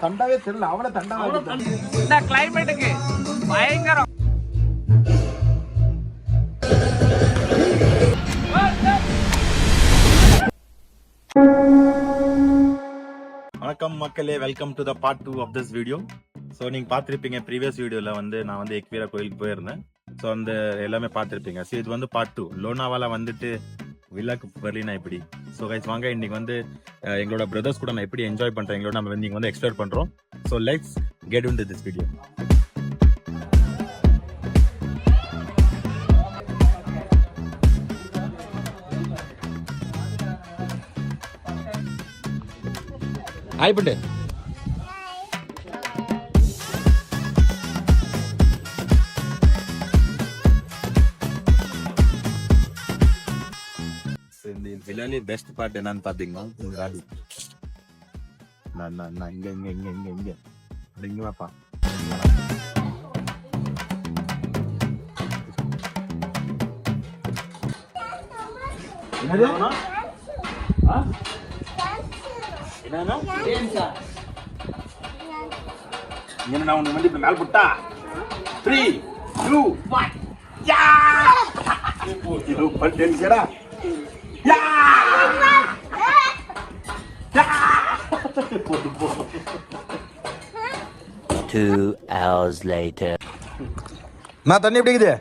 தண்டாவே தெரியல அவளை தண்டாவே இந்த கிளைமேட்டுக்கு பயங்கரம். வணக்கம் மக்களே, welcome to the part 2 of this video. So நீங்கள் பார்த்துருப்பீங்க ப்ரீவியஸ் வீடியோவில் வந்து நான் வந்து எக்வீரா கோயிலுக்கு போயிருந்தேன். ஸோ அந்த எல்லாமே பார்த்துருப்பீங்க. ஸோ இது வந்து பார்ட் 2. லோனாவாலா வந்துட்டு வில்லாக்கு வரலினா எப்படி. ஸோ கைஸ் வாங்க, இன்னைக்கு வந்து எங்களோட பிரதர்ஸ் கூட நான் எப்படி என்ஜாய் பண்ணுறேன் எங்களோட நம்ம இன்னைக்கு வந்து எக்ஸ்ப்ளோர் பண்ணுறோம். So let's get into this video. Hi பட்டு. இந்த வில்லாலே பெஸ்ட் பார்ட் என்னன்னு பாத்தீங்கன்னா ராடி. நான் இங்க வாப்பா. என்ன உனக்கு வந்து இப்ப மேல் போட்டா 3 2 1 யா இது பட்டன் சேடா யா யா 2 hours later. நான் தண்ணி எப்படி இருக்குது?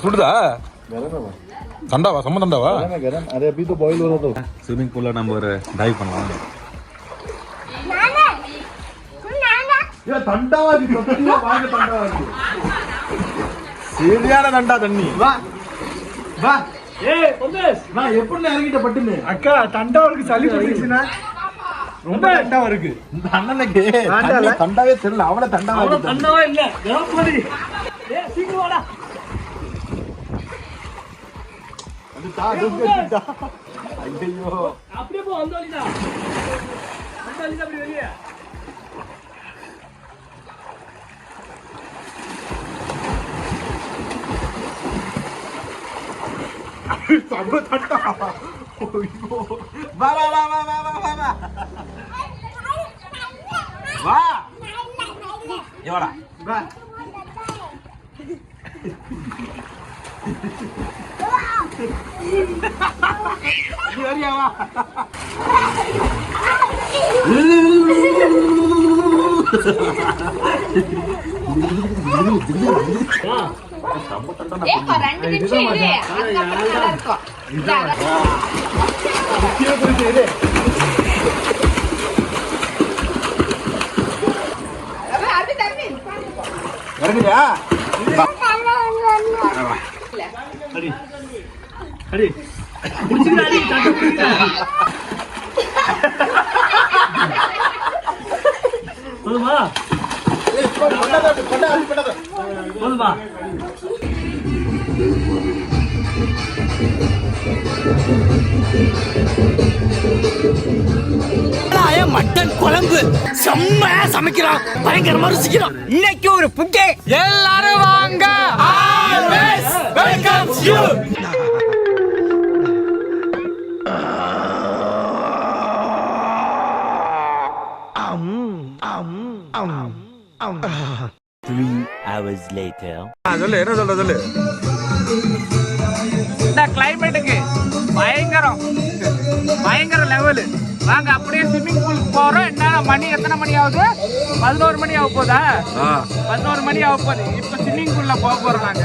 சுடுதா? தண்டாவா? செம்ம தண்டாவா? अरे अभी तो बॉईल हो रहा था. ஸ்விமிங் பூல்ல நம்ம ஒரு டைவ் பண்ணலாம். சரியான தண்டா தண்ணி. வா வா. ஏய் பொந்தேஸ், நான் எப்படி இறங்கிட்ட பட்டுன்னு. அக்கா தண்டாவுக்கு சளி பிடிச்சுனா ரொம்ப தண்டாவா இருக்கு. இந்த அண்ணனுக்கு தண்டாவே தெரியல அவளை தண்டாவா. தண்டாவா இல்ல ஜனப்படி. ஏய் சீக்கிரம் வாடா. ஐயோ அப்படியே போ. வந்தோலிடா அப்படி வெளியே. சம்ப தண்டா. வா வா வா வா வா வா வா வா எவடா வா. வரியாவா? இறங்குறியா? அடி அடி புடிச்சுடாடி தட்ட புடிடா. போதுமா? ஏய் பண்ணாத. போதுமா? மட்டன் குழம்பு செம்மையா சமைக்கிறான், பயங்கரமா ருசிக்கிறான். இன்னைக்கு ஒரு புக்கே. எல்லாரும் வாங்க. Always welcomes you. Three hours later. சொல்லு, என்ன சொல்ற சொல்லு. இந்த கிளைமேட்டுக்கு பயங்கர லெவலு. வாங்க அப்படியே ஸ்விம்மிங் பூலுக்கு போறோம். என்ன மணி, எத்தனை மணி ஆகுது? 11 மணி ஆக போதா? 11 மணி ஆக போகுது. இப்ப ஸ்விம்மிங் பூல்ல போக போறோம் நாங்க.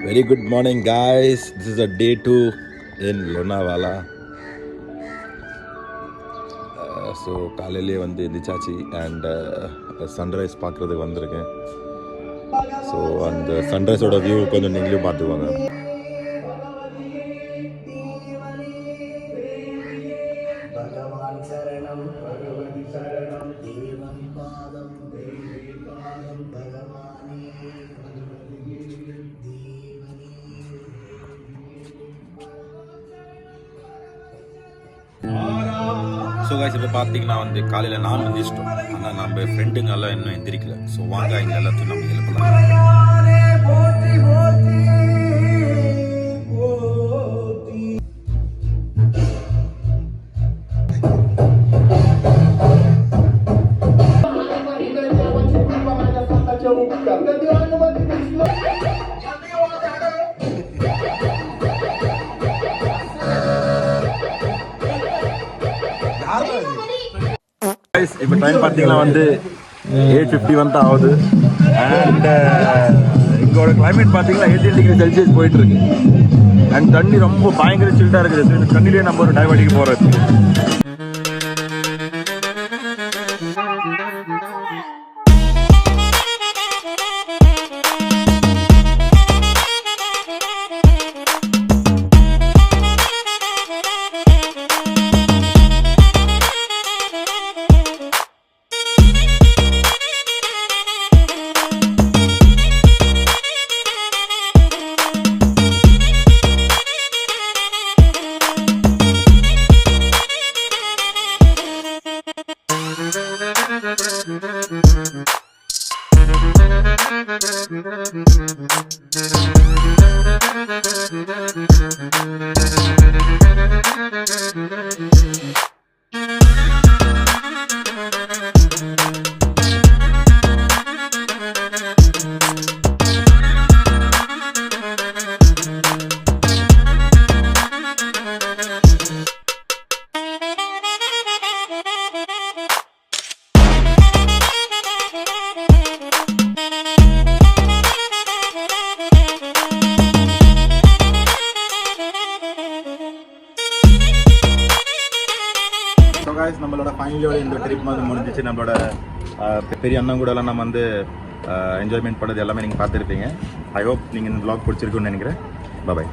Very good morning guys, this is a day 2 in Lonavala. So காலையிலே வந்து எந்திரிச்சாச்சு அண்ட் சன்ரைஸ் பார்க்குறதுக்கு வந்திருக்கேன். ஸோ அந்த சன்ரைஸோட வியூ கொஞ்சம் நீங்களும் பார்த்துக்குவாங்க. ஸோ கைஸ் இப்போ பார்த்தீங்கன்னா வந்து காலையில் நாம் எந்திரிச்சிட்டோம். ஆனால் நம்ம ஃப்ரெண்டுங்க எல்லாம் இன்னும் எந்திரிக்கல. ஸோ வாங்க இங்கே எல்லாத்தையும் நம்ம எழுப்பலாம். இப்போ டைம் பார்த்தீங்கன்னா வந்து 8:51 தான் ஆகுது. அண்ட் இங்கோட கிளைமேட் பார்த்தீங்கன்னா 18 டிகிரி செல்சியஸ் போயிட்டு இருக்கு. அண்ட் தண்ணி ரொம்ப பயங்கர சில்டாக இருக்குது. ஸோ இந்த தண்ணிலேயே நம்ம ஒரு டைவ் அடிக்க போகிறது. நம்மளோட ஃபைனலியோட இந்த ட்ரிப் வந்து முடிஞ்சிச்சு. நம்மளோட பெரிய அண்ணன் கூட எல்லாம் நம்ம வந்து என்ஜாய்மெண்ட் பண்ணது எல்லாமே நீங்கள் பார்த்துருப்பீங்க. ஐ ஹோப் நீங்கள் இந்த vlog பிடிச்சிருக்குன்னு நினைக்கிறேன். பாய்.